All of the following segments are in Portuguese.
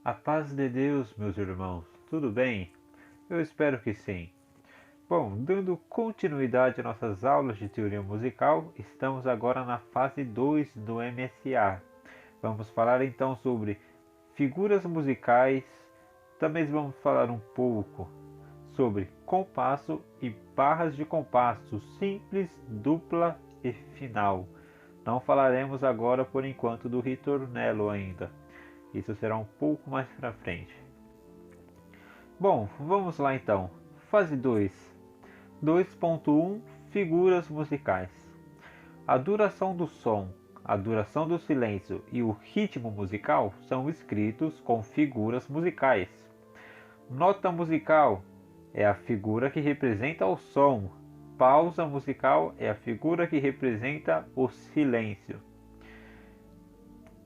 A paz de Deus, meus irmãos, tudo bem? Eu espero que sim. Bom, dando continuidade às nossas aulas de teoria musical, estamos agora na fase 2 do MSA. Vamos falar então sobre figuras musicais, também vamos falar um pouco sobre compasso e barras de compasso simples, dupla e final. Não falaremos agora por enquanto do ritornello ainda. Isso será um pouco mais para frente. Bom, vamos lá então. Fase 2. 2.1 Figuras musicais. A duração do som, a duração do silêncio e o ritmo musical são escritos com figuras musicais. Nota musical é a figura que representa o som. Pausa musical é a figura que representa o silêncio.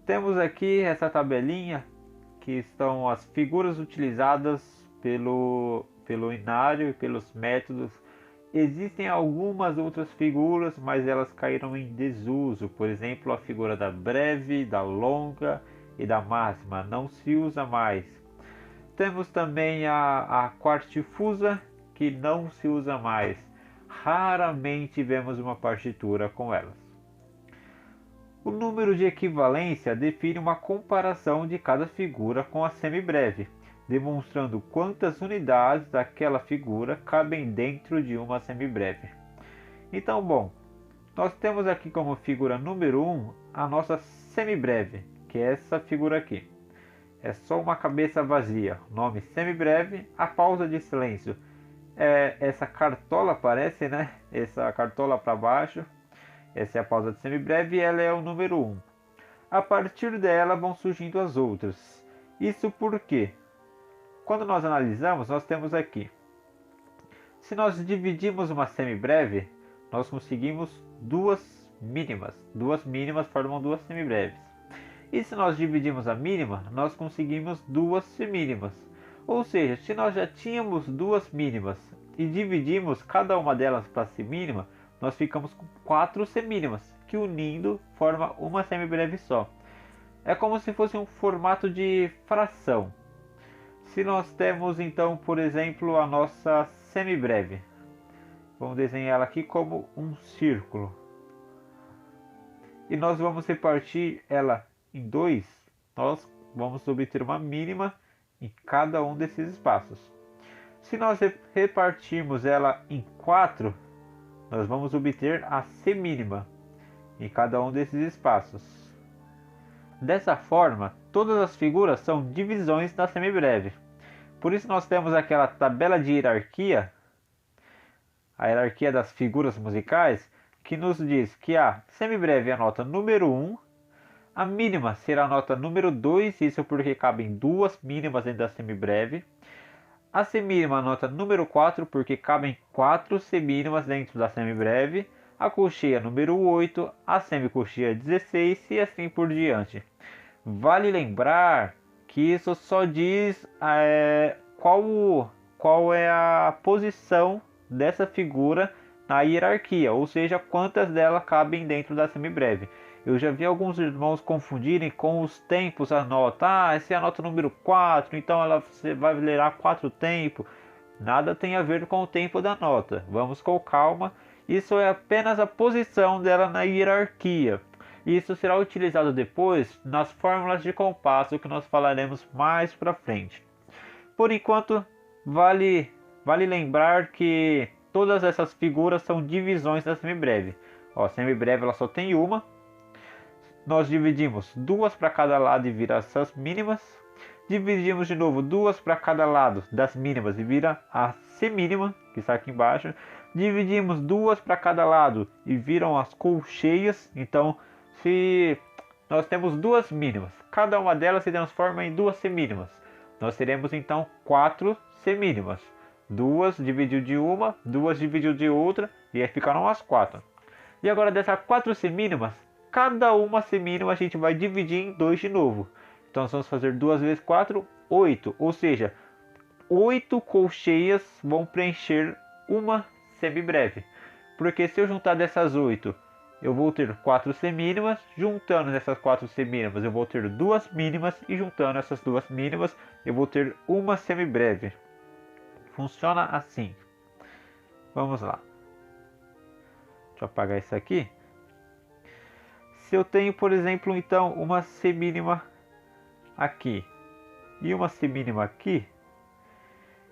Temos aqui essa tabelinha que estão as figuras utilizadas pelo Inário e pelos métodos. Existem algumas outras figuras, mas elas caíram em desuso. Por exemplo, a figura da breve, da longa e da máxima não se usa mais. Temos também a quartifusa, que não se usa mais. Raramente vemos uma partitura com elas. O número de equivalência define uma comparação de cada figura com a semibreve, demonstrando quantas unidades daquela figura cabem dentro de uma semibreve. Então, bom, nós temos aqui como figura número 1 a nossa semibreve, que é essa figura aqui. É só uma cabeça vazia, nome semibreve, a pausa de silêncio. Essa cartola aparece, né? Essa cartola para baixo. Essa é a pausa de semibreve e ela é o número 1. A partir dela vão surgindo as outras. Isso porque, quando nós analisamos, nós temos aqui. Se nós dividimos uma semibreve, nós conseguimos duas mínimas. Duas mínimas formam duas semibreves. E se nós dividimos a mínima, nós conseguimos duas semínimas. Ou seja, se nós já tínhamos duas mínimas e dividimos cada uma delas para semínima, nós ficamos com 4 semínimas, que unindo forma uma semibreve só. É como se fosse um formato de fração. Se nós temos então, por exemplo, a nossa semibreve, vamos desenhar ela aqui como um círculo. E nós vamos repartir ela em 2, nós vamos obter uma mínima em cada um desses espaços. Se nós repartirmos ela em 4, nós vamos obter a semínima em cada um desses espaços. Dessa forma, todas as figuras são divisões da semibreve. Por isso nós temos aquela tabela de hierarquia, a hierarquia das figuras musicais, que nos diz que a semibreve é a nota número 1, a mínima será a nota número 2, isso porque cabem duas mínimas dentro da semibreve. A semínima a nota número 4, porque cabem 4 semínimas dentro da semibreve. A colcheia número 8, a semicolcheia 16 e assim por diante. Vale lembrar que isso só diz qual é a posição dessa figura na hierarquia, ou seja, quantas delas cabem dentro da semibreve. Eu já vi alguns irmãos confundirem com os tempos a nota. Essa é a nota número 4, então ela vai ler 4 tempos. Nada tem a ver com o tempo da nota. Vamos com calma. Isso é apenas a posição dela na hierarquia. Isso será utilizado depois nas fórmulas de compasso que nós falaremos mais para frente. Por enquanto, vale lembrar que todas essas figuras são divisões da semibreve. A semibreve ela só tem uma. Nós dividimos duas para cada lado e vira essas mínimas. Dividimos de novo duas para cada lado das mínimas e vira a semínima, que está aqui embaixo. Dividimos duas para cada lado e viram as colcheias. Então, se nós temos duas mínimas, cada uma delas se transforma em duas semínimas. Nós teremos então 4 semínimas. Duas dividiu de uma, duas dividiu de outra e aí ficaram as 4. E agora dessas 4 semínimas, cada uma semínima a gente vai dividir em 2 de novo. Então nós vamos fazer 2 vezes 4, 8. Ou seja, 8 colcheias vão preencher uma semibreve. Porque se eu juntar dessas 8 eu vou ter 4 semínimas. Juntando essas 4 semínimas, eu vou ter 2 mínimas. E juntando essas 2 mínimas, eu vou ter uma semibreve. Funciona assim. Vamos lá. Deixa eu apagar isso aqui. Se eu tenho, por exemplo, então, uma semínima aqui e uma semínima aqui,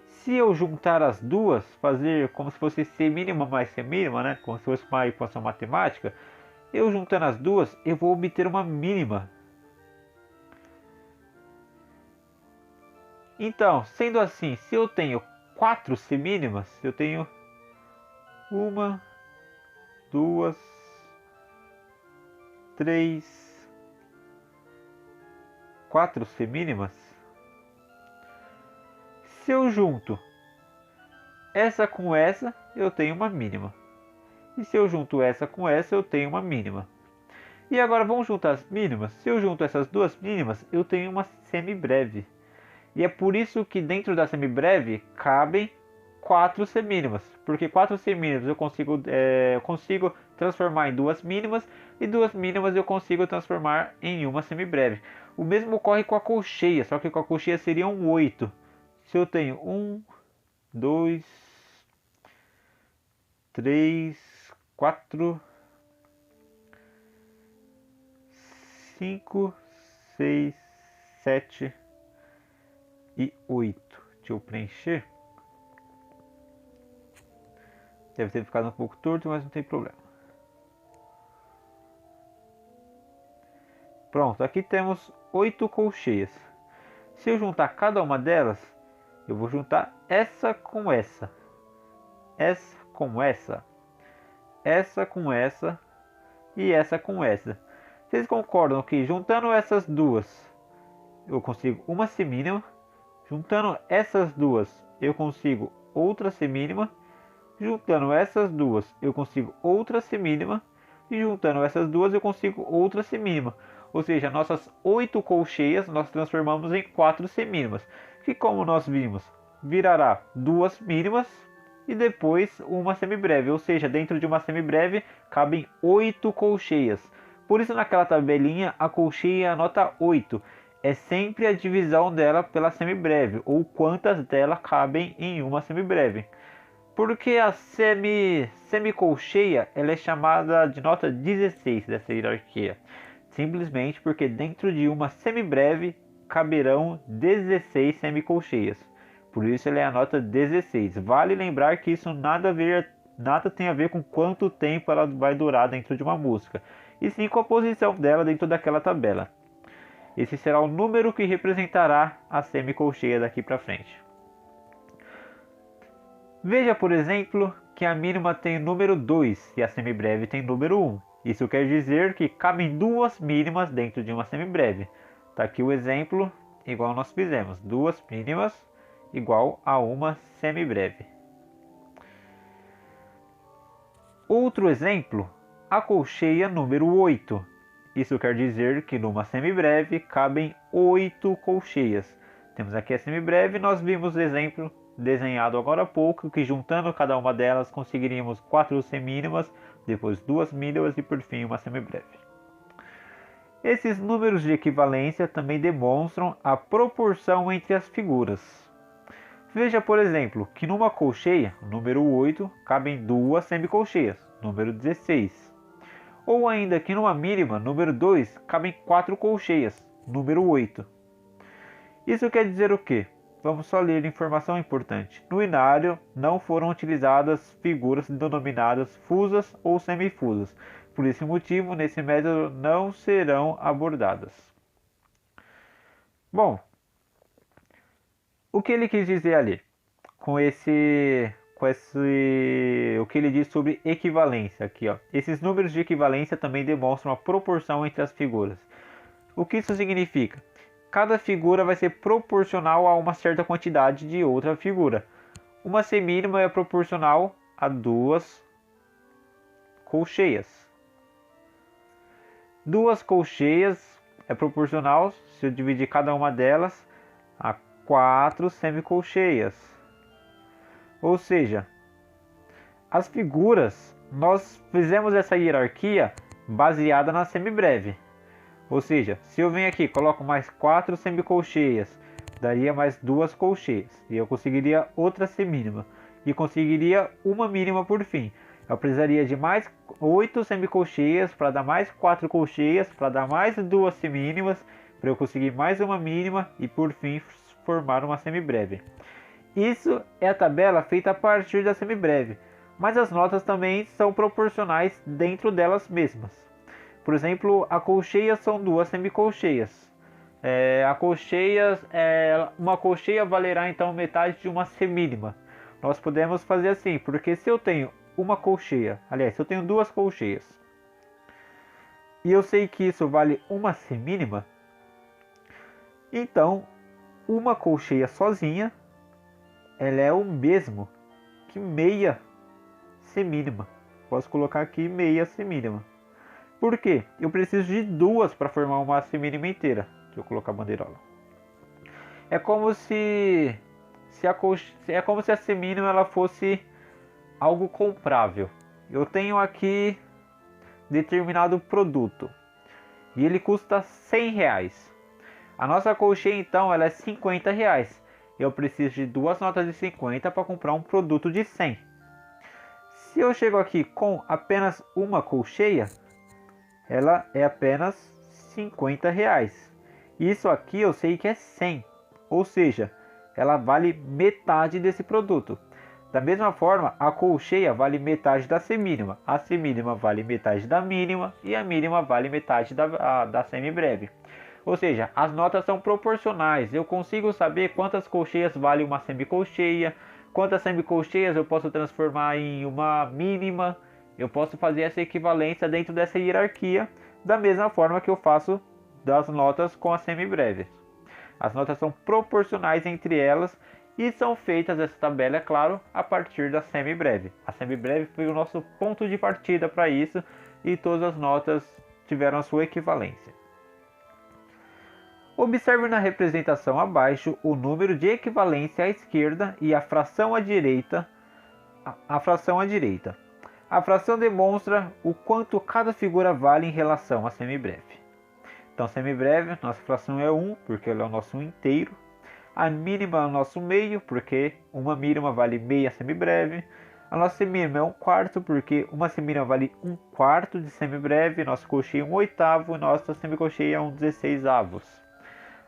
se eu juntar as duas, fazer como se fosse semínima mais semínima, né? Como se fosse uma equação matemática, eu juntando as duas, eu vou obter uma mínima. Então, sendo assim, se eu tenho 4 semínimas, eu tenho uma, duas, 3, 4 semínimas. Se eu junto essa com essa, eu tenho uma mínima. E se eu junto essa com essa, eu tenho uma mínima. E agora vamos juntar as mínimas. Se eu junto essas duas mínimas, eu tenho uma semibreve. E é por isso que dentro da semibreve cabem 4 semínimas. Porque 4 semínimas eu consigo transformar em duas mínimas. E duas mínimas eu consigo transformar em uma semibreve. O mesmo ocorre com a colcheia, só que com a colcheia seriam 8. Se eu tenho 1, 2, 3, 4, 5, 6, 7 e 8. Deixa eu preencher. Deve ter ficado um pouco torto, mas não tem problema. Pronto, aqui temos 8 colcheias. Se eu juntar cada uma delas, eu vou juntar essa com essa, essa com essa, essa com essa e essa com essa. Vocês concordam que juntando essas duas eu consigo uma semínima, juntando essas duas eu consigo outra semínima, juntando essas duas eu consigo outra semínima e juntando essas duas eu consigo outra semínima. Ou seja, nossas 8 colcheias nós transformamos em 4 semínimas, que como nós vimos, virará 2 mínimas e depois uma semibreve. Ou seja, dentro de uma semibreve cabem 8 colcheias. Por isso naquela tabelinha a colcheia é a nota 8. É sempre a divisão dela pela semibreve, ou quantas dela cabem em uma semibreve. Porque a semicolcheia ela é chamada de nota 16 dessa hierarquia. Simplesmente porque dentro de uma semibreve caberão 16 semicolcheias. Por isso ela é a nota 16. Vale lembrar que isso nada tem a ver com quanto tempo ela vai durar dentro de uma música, e sim com a posição dela dentro daquela tabela. Esse será o número que representará a semicolcheia daqui para frente. Veja, por exemplo, que a mínima tem o número 2 e a semibreve tem o número 1. Isso quer dizer que cabem duas mínimas dentro de uma semibreve. Está aqui o exemplo, igual nós fizemos. Duas mínimas igual a uma semibreve. Outro exemplo, a colcheia número 8. Isso quer dizer que numa semibreve cabem 8 colcheias. Temos aqui a semibreve, nós vimos o exemplo desenhado agora há pouco, que juntando cada uma delas conseguiríamos 4 semínimas, depois 2 mínimas e por fim uma semibreve. Esses números de equivalência também demonstram a proporção entre as figuras. Veja, por exemplo, que numa colcheia, número 8, cabem 2 semicolcheias, número 16. Ou ainda que numa mínima, número 2, cabem 4 colcheias, número 8. Isso quer dizer o quê? Vamos só ler informação importante. No inário não foram utilizadas figuras denominadas fusas ou semifusas. Por esse motivo, nesse método não serão abordadas. Bom, o que ele quis dizer ali? O que ele diz sobre equivalência aqui, ó. Esses números de equivalência também demonstram a proporção entre as figuras. O que isso significa? Cada figura vai ser proporcional a uma certa quantidade de outra figura. Uma semínima é proporcional a 2 colcheias. 2 colcheias é proporcional, se eu dividir cada uma delas, a 4 semicolcheias. Ou seja, as figuras nós fizemos essa hierarquia baseada na semibreve. Ou seja, se eu venho aqui, coloco mais 4 semicolcheias, daria mais 2 colcheias. E eu conseguiria outra semínima. E conseguiria uma mínima por fim. Eu precisaria de mais 8 semicolcheias para dar mais 4 colcheias, para dar mais 2 semínimas, para eu conseguir mais uma mínima e por fim formar uma semibreve. Isso é a tabela feita a partir da semibreve, mas as notas também são proporcionais dentro delas mesmas. Por exemplo, a colcheia são 2 semicolcheias. Uma colcheia valerá então metade de uma semínima. Nós podemos fazer assim, porque se eu tenho uma colcheia, aliás, se eu tenho 2 colcheias, e eu sei que isso vale uma semínima, então uma colcheia sozinha, ela é o mesmo que meia semínima. Posso colocar aqui meia semínima. Por quê? Eu preciso de 2 para formar uma semínima inteira. Deixa eu colocar a bandeirola. É como se a semínima ela fosse algo comprável. Eu tenho aqui determinado produto e ele custa 100 reais. A nossa colcheia então ela é 50 reais. Eu preciso de 2 notas de 50 para comprar um produto de 100. Se eu chego aqui com apenas uma colcheia, ela é apenas 50 reais. Isso aqui eu sei que é 100, ou seja, ela vale metade desse produto. Da mesma forma, a colcheia vale metade da semínima, a semínima vale metade da mínima e a mínima vale metade da semibreve. Ou seja, as notas são proporcionais. Eu consigo saber quantas colcheias vale uma semicolcheia, quantas semicolcheias eu posso transformar em uma mínima. Eu posso fazer essa equivalência dentro dessa hierarquia, da mesma forma que eu faço das notas com as semibreves. As notas são proporcionais entre elas e são feitas essa tabela, é claro, a partir da semibreve. A semibreve foi o nosso ponto de partida para isso e todas as notas tiveram a sua equivalência. Observe na representação abaixo o número de equivalência à esquerda e a fração à direita. A fração demonstra o quanto cada figura vale em relação à semibreve. Então, semibreve, nossa fração é 1, porque ela é o nosso inteiro. A mínima é o nosso meio, porque uma mínima vale meia semibreve. A nossa semínima é 1/4, porque uma semínima vale 1/4 de semibreve. Nossa colcheia é 1/8 e nossa semicolcheia é 1/16.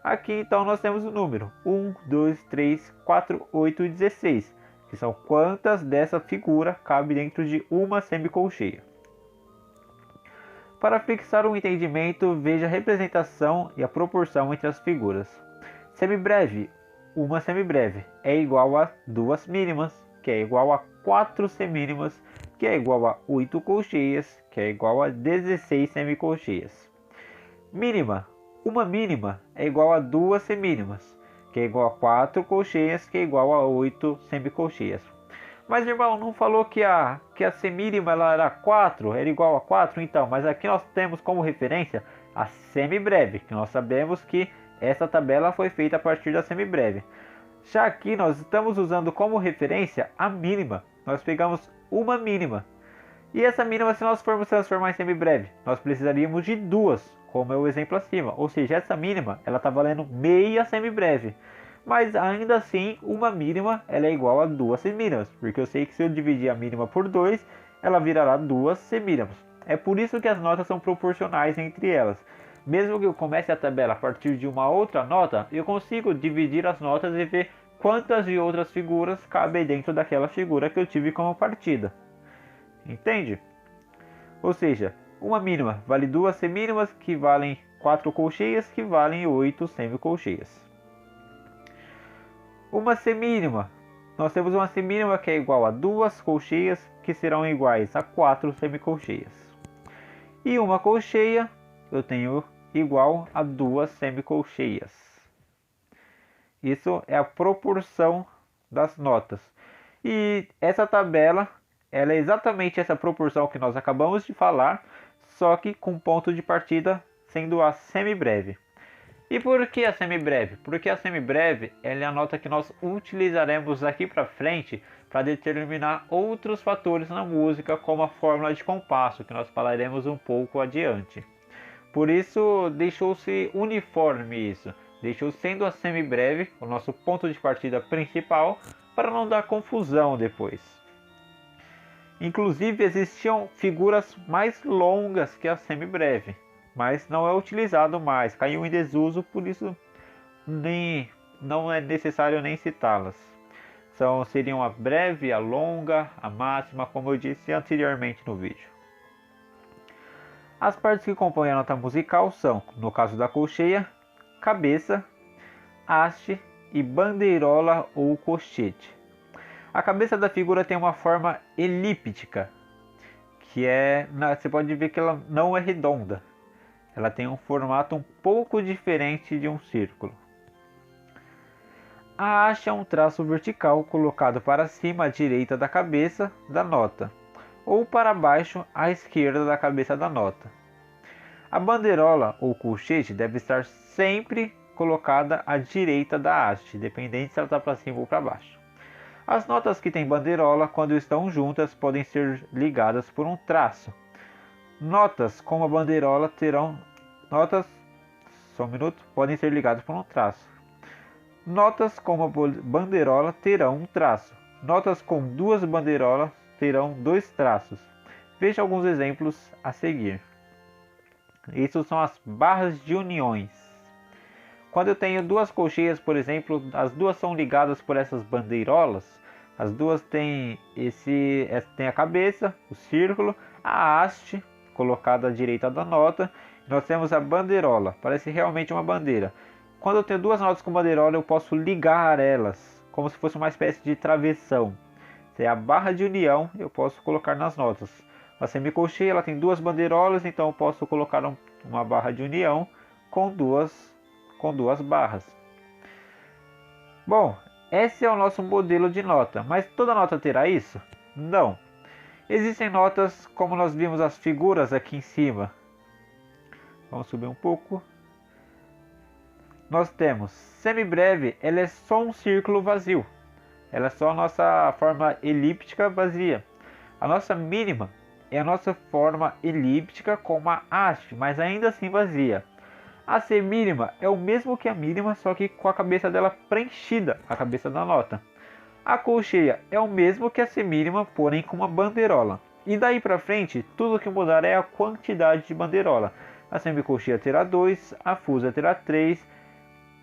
Aqui então nós temos o número 1, 2, 3, 4, 8 e 16, que são quantas dessa figura cabe dentro de uma semicolcheia. Para fixar um entendimento, veja a representação e a proporção entre as figuras. Semibreve, uma semibreve é igual a 2 mínimas, que é igual a 4 semínimas, que é igual a 8 colcheias, que é igual a 16 semicolcheias. Mínima, uma mínima é igual a 2 semínimas, que é igual a 4 colcheias, que é igual a 8 semicolcheias. Mas, irmão, não falou que a semínima ela era 4, era igual a 4? Então, mas aqui nós temos como referência a semibreve, que nós sabemos que essa tabela foi feita a partir da semibreve. Já aqui nós estamos usando como referência a mínima. Nós pegamos uma mínima. E essa mínima, se nós formos transformar em semibreve, nós precisaríamos de 2, como é o exemplo acima. Ou seja, essa mínima ela está valendo meia semibreve. Mas ainda assim, uma mínima ela é igual a 2 semínimas. Porque eu sei que se eu dividir a mínima por 2, ela virará 2 semínimas. É por isso que as notas são proporcionais entre elas. Mesmo que eu comece a tabela a partir de uma outra nota, eu consigo dividir as notas e ver quantas de outras figuras cabem dentro daquela figura que eu tive como partida. Entende? Ou seja, uma mínima vale 2 semínimas, que valem 4 colcheias, que valem 8 semicolcheias. Uma semínima. Nós temos uma semínima que é igual a 2 colcheias, que serão iguais a 4 semicolcheias. E uma colcheia eu tenho igual a 2 semicolcheias. Isso é a proporção das notas. E essa tabela, ela é exatamente essa proporção que nós acabamos de falar, só que com ponto de partida sendo a semibreve. E por que a semibreve? Porque a semibreve ela é a nota que nós utilizaremos daqui para frente para determinar outros fatores na música, como a fórmula de compasso, que nós falaremos um pouco adiante. Por isso, deixou-se uniforme isso, deixou sendo a semibreve o nosso ponto de partida principal, para não dar confusão depois. Inclusive, existiam figuras mais longas que a semibreve, mas não é utilizado mais, caiu em desuso, por isso não é necessário nem citá-las. Seriam a breve, a longa, a máxima, como eu disse anteriormente no vídeo. As partes que compõem a nota musical são, no caso da colcheia, cabeça, haste e bandeirola ou cochete. A cabeça da figura tem uma forma elíptica, você pode ver que ela não é redonda. Ela tem um formato um pouco diferente de um círculo. A haste é um traço vertical colocado para cima à direita da cabeça da nota, ou para baixo à esquerda da cabeça da nota. A bandeirola ou colchete deve estar sempre colocada à direita da haste, dependente se ela está para cima ou para baixo. As notas que têm bandeirola, quando estão juntas, podem ser ligadas por um traço. Notas com a bandeirola podem ser ligadas por um traço. Notas com uma bandeirola terão um traço. Notas com duas bandeirolas terão dois traços. Veja alguns exemplos a seguir. Isso são as barras de uniões. Quando eu tenho duas colcheias, por exemplo, as duas são ligadas por essas bandeirolas. As duas têm a cabeça, o círculo, a haste colocada à direita da nota. Nós temos a bandeirola, parece realmente uma bandeira. Quando eu tenho duas notas com bandeirola, eu posso ligar elas, como se fosse uma espécie de travessão. Se é a barra de união, eu posso colocar nas notas. A semicolcheia ela tem duas bandeirolas, então eu posso colocar uma barra de união com duas barras. Bom, esse é o nosso modelo de nota, mas toda nota terá isso? Não. Existem notas como nós vimos as figuras aqui em cima. Vamos subir um pouco. Nós temos semibreve, ela é só um círculo vazio. Ela é só a nossa forma elíptica vazia. A nossa mínima é a nossa forma elíptica com uma haste, mas ainda assim vazia. A semínima é o mesmo que a mínima, só que com a cabeça dela preenchida, a cabeça da nota. A colcheia é o mesmo que a semínima, porém com uma bandeirola. E daí para frente, tudo que mudar é a quantidade de bandeirola. A semicolcheia terá 2, a fusa terá 3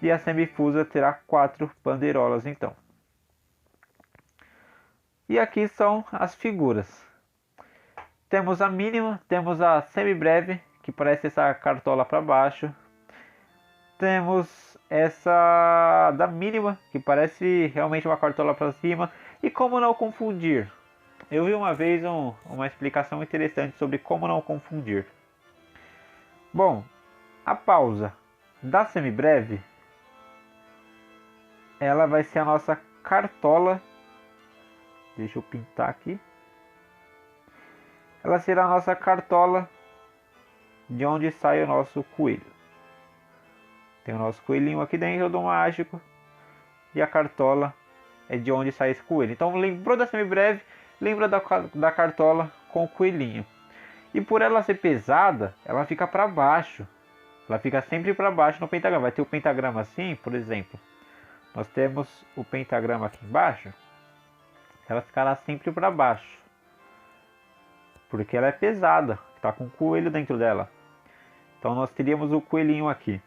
e a semifusa terá 4 bandeirolas então. E aqui são as figuras. Temos a mínima, temos a semibreve, que parece essa cartola para baixo. Temos essa da mínima, que parece realmente uma cartola para cima. E como não confundir? Eu vi uma vez uma explicação interessante sobre como não confundir. Bom, a pausa da semibreve, ela vai ser a nossa cartola. Deixa eu pintar aqui. Ela será a nossa cartola de onde sai o nosso coelho. Tem o nosso coelhinho aqui dentro do mágico. E a cartola é de onde sai esse coelho. Então lembrou da semibreve, lembra da cartola com o coelhinho. E por ela ser pesada, ela fica para baixo. Ela fica sempre para baixo no pentagrama. Vai ter o pentagrama assim, por exemplo. Nós temos o pentagrama aqui embaixo. Ela ficará sempre para baixo. Porque ela é pesada. Está com um coelho dentro dela. Então nós teríamos o coelhinho aqui.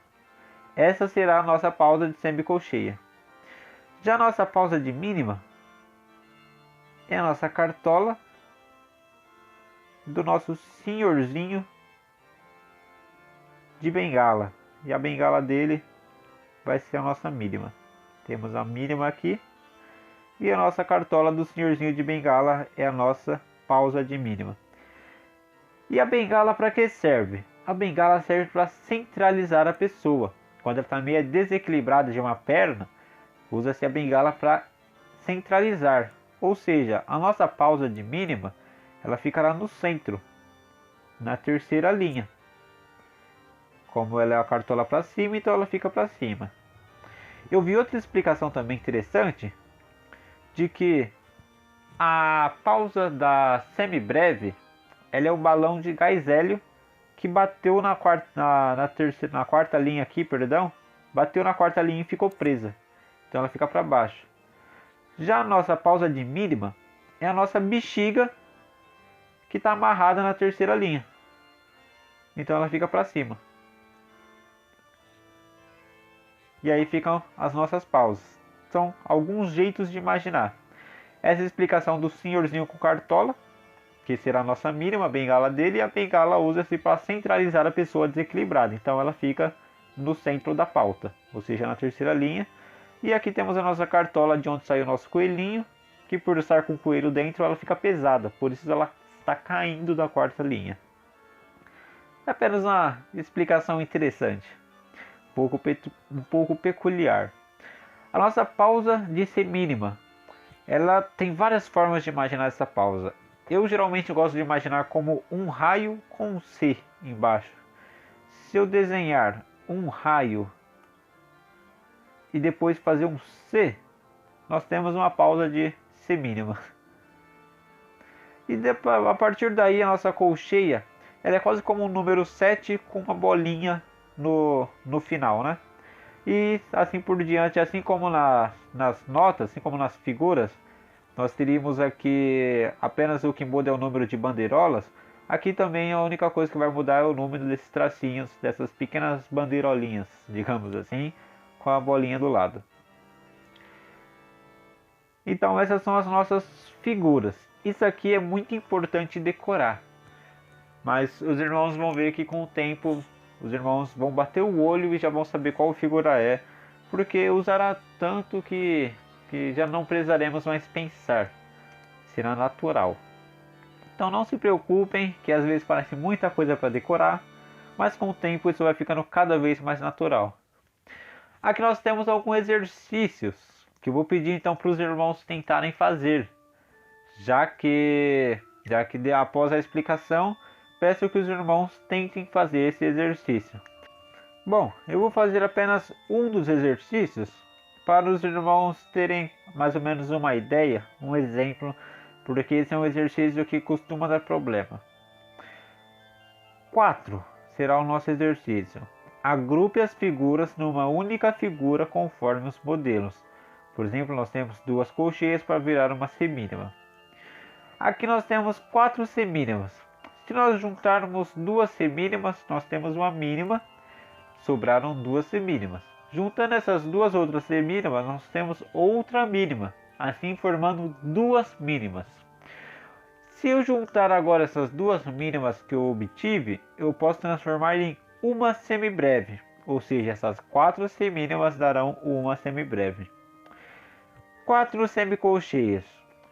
Essa será a nossa pausa de semicolcheia. Já a nossa pausa de mínima é a nossa cartola do nosso senhorzinho de bengala. E a bengala dele vai ser a nossa mínima. Temos a mínima aqui. E a nossa cartola do senhorzinho de bengala é a nossa pausa de mínima. E a bengala para que serve? A bengala serve para centralizar a pessoa. Quando ela está meio desequilibrada de uma perna, usa-se a bengala para centralizar. Ou seja, a nossa pausa de mínima, ela ficará no centro, na terceira linha. Como ela é a cartola para cima, então ela fica para cima. Eu vi outra explicação também interessante, de que a pausa da semibreve, ela é um balão de gás hélio que bateu na quarta linha aqui, perdão, bateu na quarta linha e ficou presa. Então ela fica para baixo. Já a nossa pausa de mínima é a nossa bexiga que está amarrada na terceira linha. Então ela fica para cima. E aí ficam as nossas pausas. São alguns jeitos de imaginar. Essa explicação do senhorzinho com cartola, que será a nossa mínima, a bengala dele, e a bengala usa-se para centralizar a pessoa desequilibrada. Então ela fica no centro da pauta, ou seja, na terceira linha. E aqui temos a nossa cartola de onde saiu o nosso coelhinho, que por estar com o coelho dentro ela fica pesada, por isso ela está caindo da quarta linha. É apenas uma explicação interessante, um pouco peculiar. A nossa pausa de semínima, ela tem várias formas de imaginar essa pausa. Eu geralmente gosto de imaginar como um raio com um C embaixo. Se eu desenhar um raio e depois fazer um C, nós temos uma pausa de semínima. E depois, a partir daí a nossa colcheia, ela é quase como um número 7 com uma bolinha no final, né? E assim por diante, assim como nas notas, assim como nas figuras, nós teríamos aqui apenas o que muda é o número de bandeirolas. Aqui também a única coisa que vai mudar é o número desses tracinhos, dessas pequenas bandeirolinhas, digamos assim, com a bolinha do lado. Então essas são as nossas figuras. Isso aqui é muito importante decorar. Mas os irmãos vão ver que com o tempo os irmãos vão bater o olho e já vão saber qual figura é, porque usará tanto que já não precisaremos mais pensar, será natural. Então não se preocupem, que às vezes parece muita coisa para decorar, mas com o tempo isso vai ficando cada vez mais natural. Aqui nós temos alguns exercícios que eu vou pedir então para os irmãos tentarem fazer, já que após a explicação peço que os irmãos tentem fazer esse exercício. Bom, eu vou fazer apenas um dos exercícios para os irmãos terem mais ou menos uma ideia, um exemplo, porque esse é um exercício que costuma dar problema. 4 será o nosso exercício. Agrupe as figuras numa única figura conforme os modelos. Por exemplo, nós temos duas colcheias para virar uma semínima. Aqui nós temos 4 semínimas. Se nós juntarmos duas semínimas, nós temos uma mínima, sobraram duas semínimas. Juntando essas duas outras semínimas, nós temos outra mínima, assim formando duas mínimas. Se eu juntar agora essas duas mínimas que eu obtive, eu posso transformar em uma semibreve, ou seja, essas 4 semínimas darão uma semibreve. 4 semicolcheias.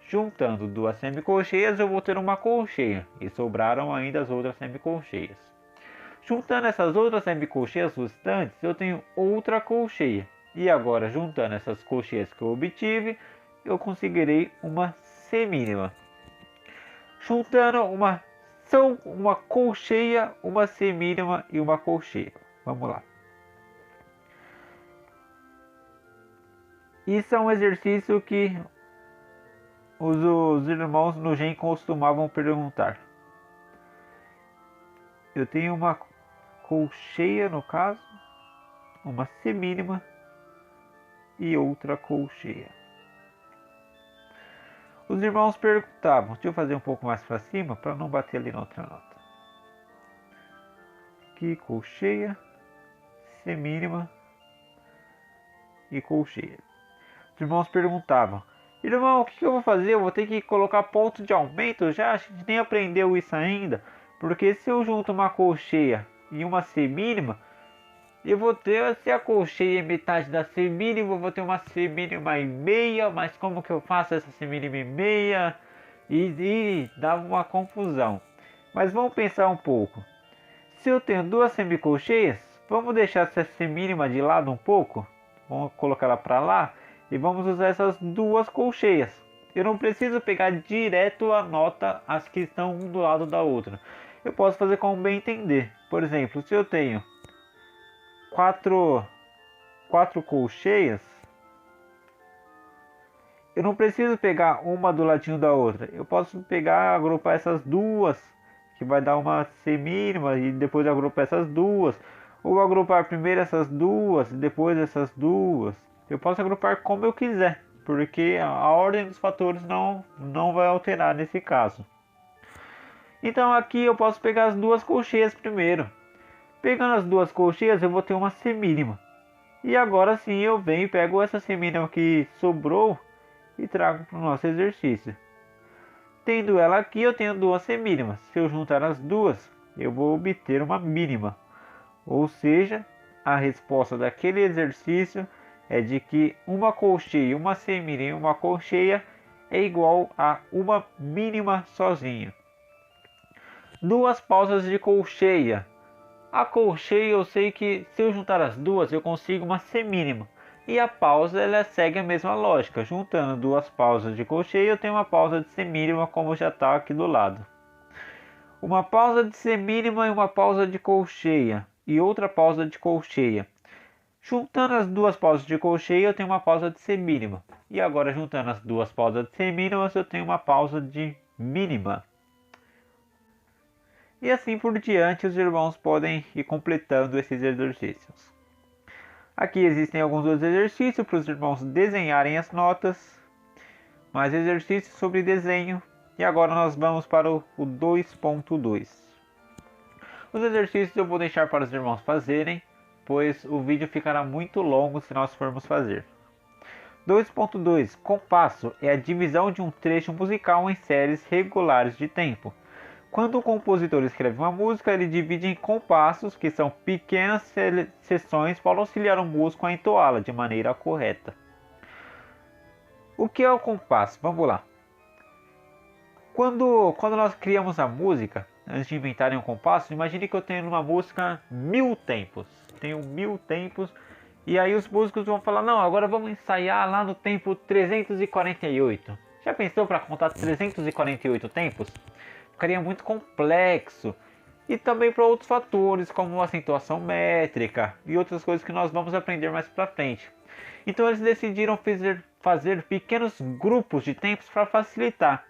Juntando duas semicolcheias, eu vou ter uma colcheia, e sobraram ainda as outras semicolcheias. Juntando essas outras semicolcheias restantes, eu tenho outra colcheia. E agora, juntando essas colcheias que eu obtive, eu conseguirei uma semínima. Juntando uma colcheia, uma semínima e uma colcheia. Vamos lá. Isso é um exercício que os irmãos no GEM costumavam perguntar. Eu tenho uma colcheia, no caso, uma semínima e outra colcheia. Os irmãos perguntavam, deixa eu fazer um pouco mais para cima para não bater ali na outra nota. Aqui, colcheia, semínima e colcheia. Os irmãos perguntavam, irmão, o que eu vou fazer? Eu vou ter que colocar ponto de aumento? Já a gente nem aprendeu isso ainda. Porque se eu junto uma colcheia e uma semínima, eu vou ter, se a colcheia é metade da semínima, eu vou ter uma semínima e meia. Mas como que eu faço essa semínima e meia? E dá uma confusão. Mas vamos pensar um pouco. Se eu tenho duas semicolcheias, vamos deixar essa semínima de lado um pouco. Vamos colocar ela para lá. E vamos usar essas duas colcheias. Eu não preciso pegar direto a nota, as que estão um do lado da outra. Eu posso fazer como bem entender. Por exemplo, se eu tenho quatro colcheias, eu não preciso pegar uma do ladinho da outra. Eu posso pegar, agrupar essas duas, que vai dar uma semínima, e depois agrupar essas duas. Ou agrupar primeiro essas duas, depois essas duas. Eu posso agrupar como eu quiser, porque a ordem dos fatores não vai alterar nesse caso. Então aqui eu posso pegar as duas colcheias primeiro. Pegando as duas colcheias eu vou ter uma semínima. E agora sim eu venho e pego essa semínima que sobrou e trago para o nosso exercício. Tendo ela aqui, eu tenho duas semínimas. Se eu juntar as duas, eu vou obter uma mínima. Ou seja, a resposta daquele exercício é de que uma colcheia, uma semínima e uma colcheia é igual a uma mínima sozinha. Duas pausas de colcheia. A colcheia eu sei que se eu juntar as duas eu consigo uma semínima. E a pausa ela segue a mesma lógica. Juntando duas pausas de colcheia eu tenho uma pausa de semínima como já está aqui do lado. Uma pausa de semínima e uma pausa de colcheia. E outra pausa de colcheia. Juntando as duas pausas de colcheia eu tenho uma pausa de semínima. E agora juntando as duas pausas de semínimas eu tenho uma pausa de mínima. E assim por diante os irmãos podem ir completando esses exercícios. Aqui existem alguns outros exercícios para os irmãos desenharem as notas. Mais exercícios sobre desenho. E agora nós vamos para o 2.2. Os exercícios eu vou deixar para os irmãos fazerem, pois o vídeo ficará muito longo se nós formos fazer. 2.2. Compasso é a divisão de um trecho musical em séries regulares de tempo. Quando o compositor escreve uma música, ele divide em compassos, que são pequenas seções para auxiliar o músico a entoá-la de maneira correta. O que é o compasso? Vamos lá. Quando nós criamos a música, antes de inventarem um compasso, imagine que eu tenho numa música 1000 tempos. Tenho 1000 tempos, e aí os músicos vão falar, não, agora vamos ensaiar lá no tempo 348. Já pensou para contar 348 tempos? Ficaria muito complexo. E também para outros fatores, como acentuação métrica e outras coisas que nós vamos aprender mais para frente. Então eles decidiram fazer pequenos grupos de tempos para facilitar.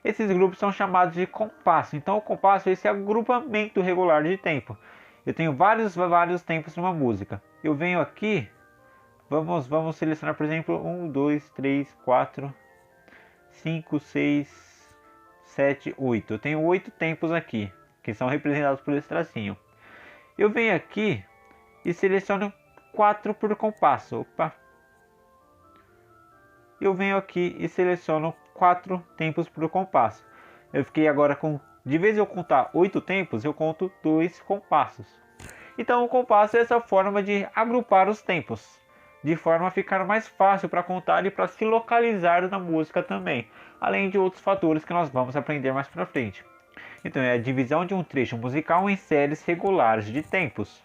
Esses grupos são chamados de compasso. Então o compasso é esse agrupamento regular de tempo. Eu tenho vários tempos numa música. Eu venho aqui, vamos selecionar, por exemplo, 1, 2, 3, 4, 5, 6... 7, 8. Eu tenho 8 tempos aqui, que são representados por esse tracinho. Eu venho aqui e seleciono 4 por compasso. Opa. Eu venho aqui e seleciono 4 tempos por compasso. Eu fiquei agora com... De vez em eu contar 8 tempos, eu conto 2 compassos. Então o compasso é essa forma de agrupar os tempos, de forma a ficar mais fácil para contar e para se localizar na música também, além de outros fatores que nós vamos aprender mais para frente. Então é a divisão de um trecho musical em séries regulares de tempos,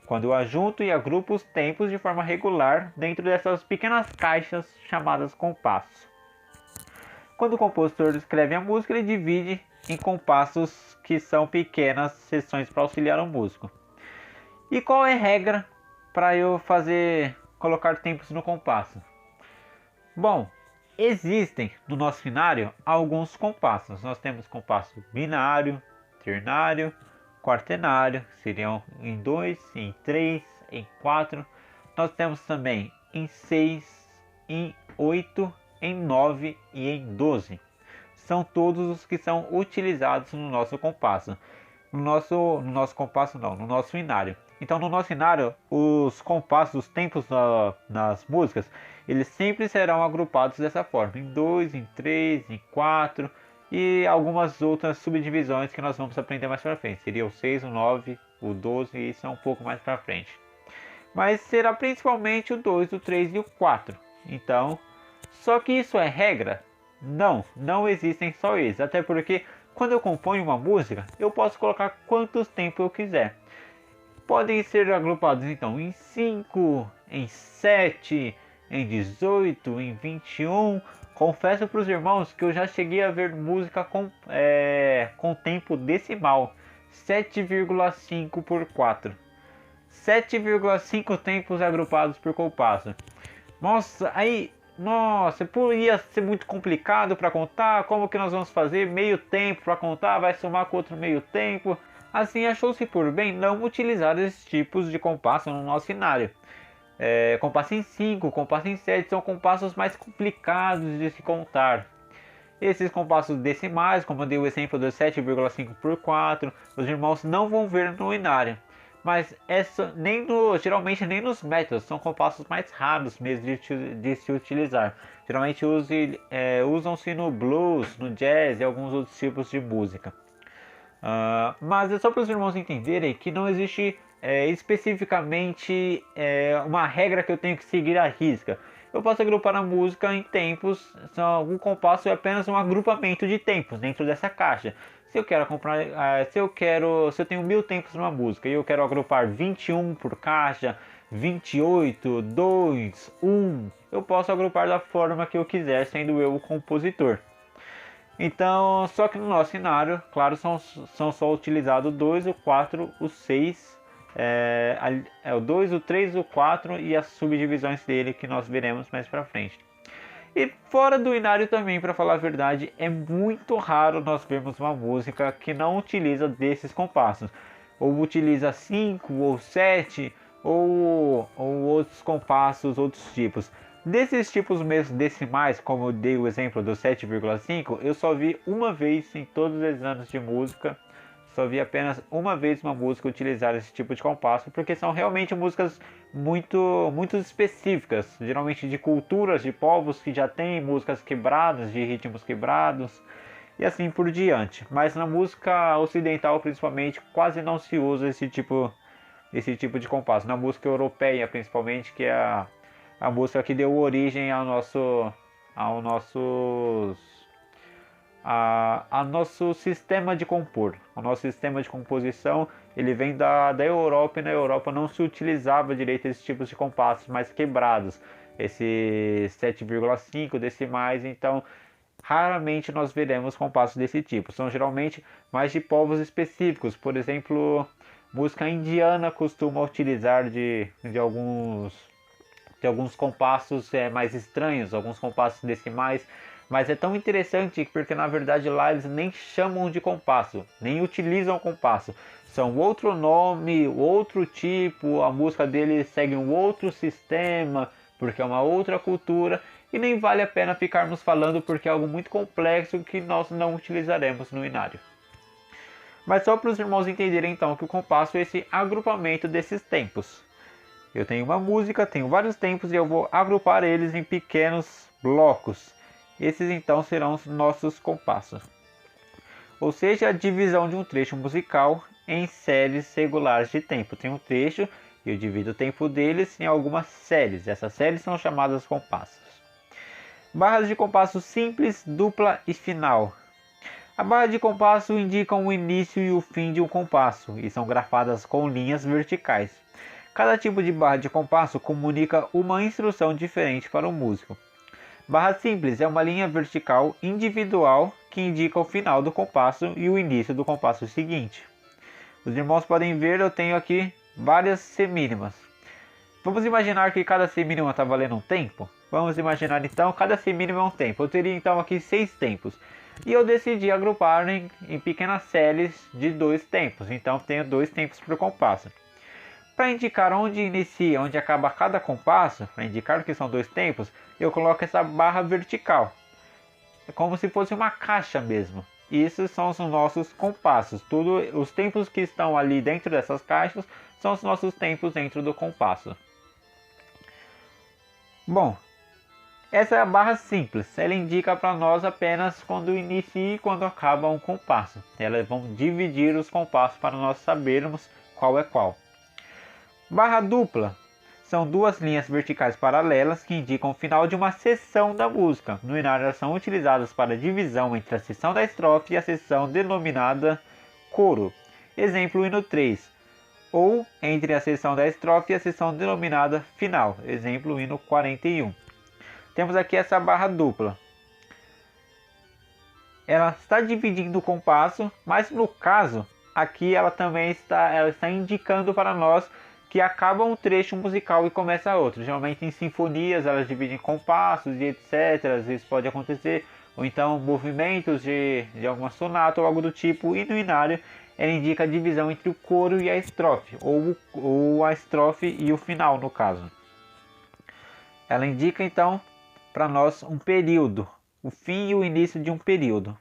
quando eu ajunto e agrupo os tempos de forma regular dentro dessas pequenas caixas chamadas compassos. Quando o compositor escreve a música, ele divide em compassos que são pequenas seções para auxiliar o músico. E qual é a regra para eu colocar tempos no compasso? Bom, existem no nosso binário alguns compassos. Nós temos compasso binário, ternário, quaternário, seriam em 2, em 3, em 4. Nós temos também em 6, em 8, em 9 e em 12. São todos os que são utilizados no nosso compasso. No nosso compasso não, no nosso binário. Então no nosso binário, os compassos, os tempos nas músicas, eles sempre serão agrupados dessa forma, em 2, em 3, em 4 e algumas outras subdivisões que nós vamos aprender mais para frente. Seria o 6, o 9, o 12 e isso é um pouco mais para frente. Mas será principalmente o 2, o 3 e o 4. Então, só que isso é regra? Não existem só eles, até porque quando eu componho uma música, eu posso colocar quantos tempos eu quiser. Podem ser agrupados então em 5, em 7, em 18, em 21. Confesso para os irmãos que eu já cheguei a ver música com tempo decimal, 7,5 por 4. 7,5 tempos agrupados por compasso. Nossa, nossa, poderia ser muito complicado para contar. Como que nós vamos fazer meio tempo para contar? Vai somar com outro meio tempo? Assim, achou-se por bem não utilizar esses tipos de compasso no nosso cenário. Compasso em 5, compasso em 7 são compassos mais complicados de se contar. Esses compassos decimais, como eu dei o exemplo do 7,5 por 4, os irmãos não vão ver no inário. Mas geralmente nem nos métodos, são compassos mais raros mesmo de se utilizar. Geralmente usam-se no blues, no jazz e alguns outros tipos de música. Mas é só para os irmãos entenderem que não existe especificamente uma regra que eu tenho que seguir à risca. Eu posso agrupar a música em tempos, o compasso é apenas um agrupamento de tempos dentro dessa caixa. Se eu quero se eu tenho 1000 tempos numa música e eu quero agrupar 21 por caixa, 28, 2, 1, eu posso agrupar da forma que eu quiser, sendo eu o compositor. Então, só que no nosso cenário, claro, são só utilizados o 2, o 4, o 6, o 2, o 3, o 4 e as subdivisões dele que nós veremos mais pra frente. E fora do inário também, para falar a verdade, é muito raro nós vermos uma música que não utiliza desses compassos. Ou utiliza 5 ou 7 ou outros compassos, outros tipos. Desses tipos mesmo decimais, como eu dei o exemplo do 7,5, eu só vi uma vez em todos os anos de música. Só vi apenas uma vez uma música utilizar esse tipo de compasso, porque são realmente músicas muito específicas, geralmente de culturas, de povos que já têm músicas quebradas, de ritmos quebrados e assim por diante. Mas na música ocidental, principalmente, quase não se usa esse tipo de compasso. Na música europeia, principalmente, que é a música que deu origem ao nosso sistema de compor. O nosso sistema de composição, ele vem da Europa, e na Europa não se utilizava direito esses tipos de compassos mais quebrados, esse 7,5 decimais, então raramente nós veremos compassos desse tipo. São geralmente mais de povos específicos, por exemplo, música indiana costuma utilizar de alguns compassos mais estranhos, alguns compassos decimais. Mas é tão interessante porque na verdade lá eles nem chamam de compasso, nem utilizam compasso. São outro nome, outro tipo, a música deles segue um outro sistema, porque é uma outra cultura. E nem vale a pena ficarmos falando porque é algo muito complexo que nós não utilizaremos no inário. Mas só para os irmãos entenderem então que o compasso é esse agrupamento desses tempos. Eu tenho uma música, tenho vários tempos e eu vou agrupar eles em pequenos blocos. Esses então serão os nossos compassos. Ou seja, a divisão de um trecho musical em séries regulares de tempo. Tem um trecho e eu divido o tempo deles em algumas séries. Essas séries são chamadas compassos. Barras de compasso simples, dupla e final. A barra de compasso indica o início e o fim de um compasso e são grafadas com linhas verticais. Cada tipo de barra de compasso comunica uma instrução diferente para o músico. Barra simples é uma linha vertical individual que indica o final do compasso e o início do compasso seguinte. Os irmãos podem ver, eu tenho aqui várias semínimas. Vamos imaginar que cada semínima está valendo um tempo? Vamos imaginar então, cada semínima é um tempo. Eu teria então aqui 6 tempos. E eu decidi agrupar em pequenas séries de 2 tempos. Então tenho 2 tempos por compasso. Para indicar onde inicia, onde acaba cada compasso, para indicar que são 2 tempos, eu coloco essa barra vertical. É como se fosse uma caixa mesmo. E esses são os nossos compassos. Os tempos que estão ali dentro dessas caixas são os nossos tempos dentro do compasso. Bom, essa é a barra simples. Ela indica para nós apenas quando inicia e quando acaba um compasso. Elas vão dividir os compassos para nós sabermos qual é qual. Barra dupla são 2 linhas verticais paralelas que indicam o final de uma seção da música. No inário, elas são utilizadas para divisão entre a seção da estrofe e a seção denominada coro. Exemplo, o hino 3. Ou entre a seção da estrofe e a seção denominada final. Exemplo, o hino 41. Temos aqui essa barra dupla. Ela está dividindo o compasso, mas no caso, aqui ela também está indicando para nós que acaba um trecho musical e começa outro. Geralmente em sinfonias elas dividem em compassos e etc. Às vezes pode acontecer. Ou então movimentos de alguma sonata ou algo do tipo. E no inário ela indica a divisão entre o coro e a estrofe. Ou a estrofe e o final no caso. Ela indica então para nós um período. O fim e o início de um período.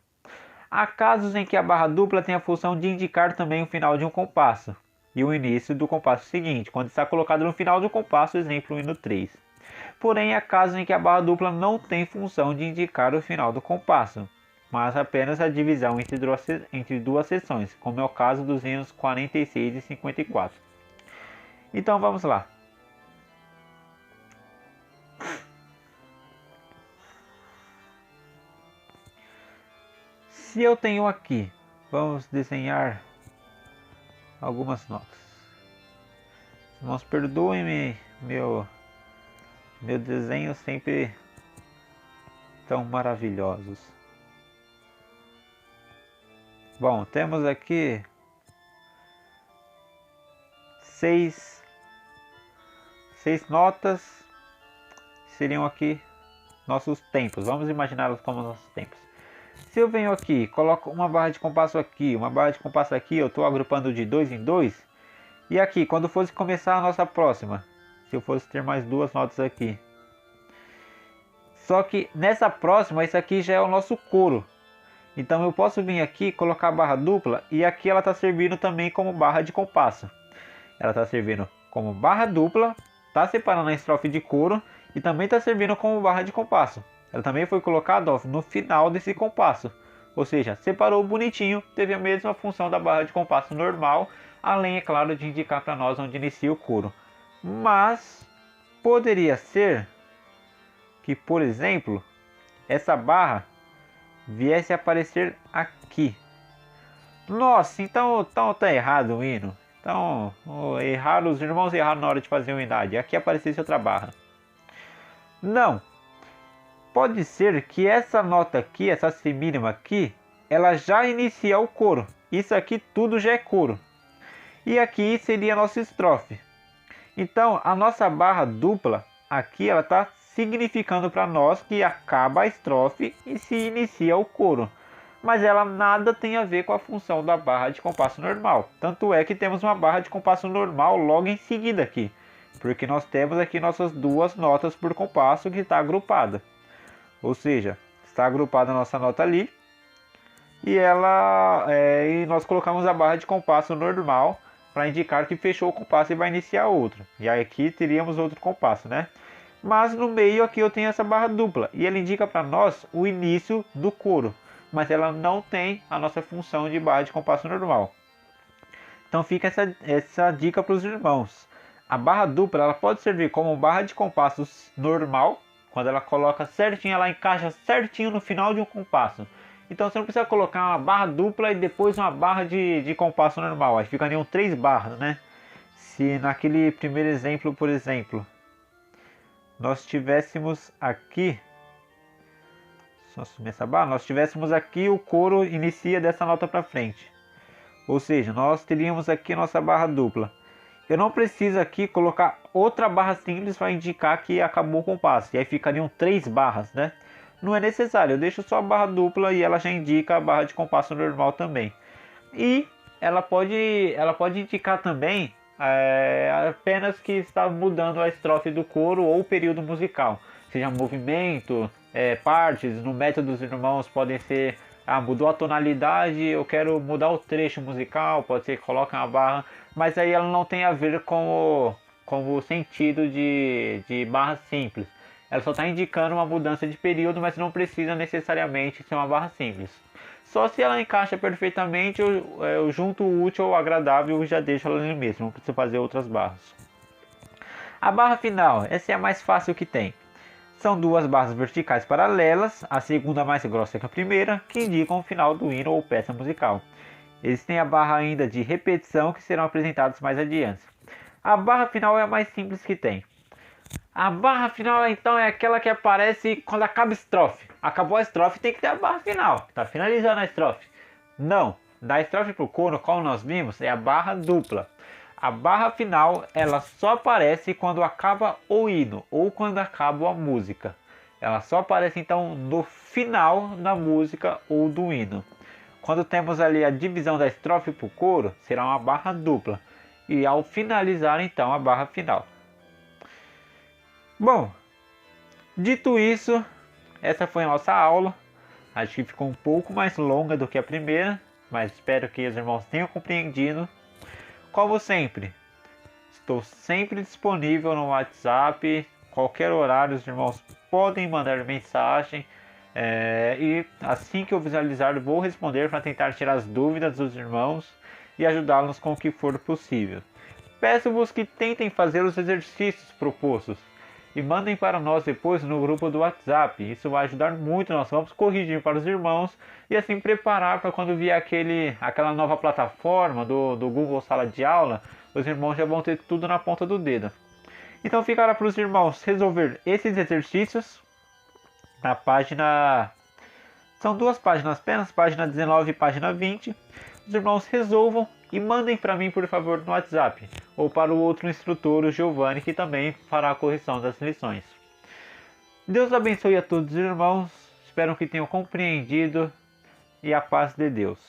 Há casos em que a barra dupla tem a função de indicar também o final de um compasso e o início do compasso seguinte, quando está colocado no final do compasso, exemplo, o hino 3. Porém, há casos em que a barra dupla não tem função de indicar o final do compasso, mas apenas a divisão entre duas seções, como é o caso dos hinos 46 e 54. Então vamos lá. Se eu tenho aqui, vamos desenhar algumas notas. Irmãos, perdoem-me, meu desenho sempre tão maravilhosos. Bom, temos aqui seis notas, seriam aqui nossos tempos. Vamos imaginá-los como nossos tempos. Se eu venho aqui, coloco uma barra de compasso aqui, uma barra de compasso aqui, eu estou agrupando de 2 em 2. E aqui, quando fosse começar a nossa próxima, se eu fosse ter mais duas notas aqui. Só que nessa próxima, isso aqui já é o nosso coro. Então eu posso vir aqui, colocar a barra dupla e aqui ela está servindo também como barra de compasso. Ela está servindo como barra dupla, está separando a estrofe de coro e também está servindo como barra de compasso. Ela também foi colocada no final desse compasso. Ou seja, separou bonitinho, teve a mesma função da barra de compasso normal, além, é claro, de indicar para nós onde inicia o coro. Mas poderia ser que, por exemplo, essa barra viesse a aparecer aqui. Nossa, então tá errado o hino. Então, os irmãos erraram na hora de fazer a unidade. Aqui aparecesse outra barra. Não. Pode ser que essa nota aqui, essa semínima aqui, ela já inicia o coro. Isso aqui tudo já é coro. E aqui seria a nossa estrofe. Então, a nossa barra dupla aqui, ela está significando para nós que acaba a estrofe e se inicia o coro. Mas ela nada tem a ver com a função da barra de compasso normal. Tanto é que temos uma barra de compasso normal logo em seguida aqui. Porque nós temos aqui nossas duas notas por compasso que está agrupada. Ou seja, está agrupada a nossa nota ali. E nós colocamos a barra de compasso normal para indicar que fechou o compasso e vai iniciar outro. E aí aqui teríamos outro compasso, né? Mas no meio aqui eu tenho essa barra dupla e ela indica para nós o início do coro, mas ela não tem a nossa função de barra de compasso normal. Então fica essa dica para os irmãos. A barra dupla ela pode servir como barra de compasso normal, quando ela coloca certinho, ela encaixa certinho no final de um compasso. Então você não precisa colocar uma barra dupla e depois uma barra de compasso normal. Aí ficariam 3 barras, né? Se naquele primeiro exemplo, por exemplo, nós tivéssemos aqui, só assumir essa barra, nós tivéssemos aqui o coro inicia dessa nota para frente. Ou seja, nós teríamos aqui nossa barra dupla. Eu não preciso aqui colocar outra barra simples para indicar que acabou o compasso. E aí ficariam 3 barras, né? Não é necessário, eu deixo só a barra dupla e ela já indica a barra de compasso normal também. E ela pode indicar também apenas que está mudando a estrofe do coro ou o período musical. Seja movimento, partes, no método dos irmãos podem ser... mudou a tonalidade, eu quero mudar o trecho musical, pode ser que coloque uma barra, mas aí ela não tem a ver com o sentido de barra simples. Ela só está indicando uma mudança de período, mas não precisa necessariamente ser uma barra simples. Só se ela encaixa perfeitamente, eu junto o útil ao agradável e já deixo ela ali mesmo, não precisa fazer outras barras. A barra final, essa é a mais fácil que tem. São 2 barras verticais paralelas, a segunda mais grossa que a primeira, que indicam o final do hino ou peça musical. Existem a barra ainda de repetição, que serão apresentados mais adiante. A barra final é a mais simples que tem. A barra final então é aquela que aparece quando acaba a estrofe. Acabou a estrofe, tem que ter a barra final, está finalizando a estrofe. Não, da estrofe para o coro, como nós vimos, é a barra dupla. a barra final ela só aparece quando acaba o hino ou quando acaba a música. Ela só aparece então no final da música ou do hino. Quando temos ali a divisão da estrofe para o coro, será uma barra dupla. E ao finalizar então a barra final. Bom, dito isso, essa foi a nossa aula. Acho que ficou um pouco mais longa do que a primeira, mas espero que os irmãos tenham compreendido. Como sempre, estou sempre disponível no WhatsApp. Qualquer horário os irmãos podem mandar mensagem. E assim que eu visualizar, vou responder para tentar tirar as dúvidas dos irmãos e ajudá-los com o que for possível. Peço-vos que tentem fazer os exercícios propostos e mandem para nós depois no grupo do WhatsApp. Isso vai ajudar muito, nós vamos corrigir para os irmãos e assim preparar para quando vier aquela nova plataforma do Google Sala de Aula, os irmãos já vão ter tudo na ponta do dedo. Então ficará para os irmãos resolver esses exercícios na página... São duas páginas apenas, página 19 e página 20. Os irmãos resolvam e mandem para mim, por favor, no WhatsApp. Ou para o outro instrutor, o Giovanni, que também fará a correção das lições. Deus abençoe a todos os irmãos. Espero que tenham compreendido. E a paz de Deus.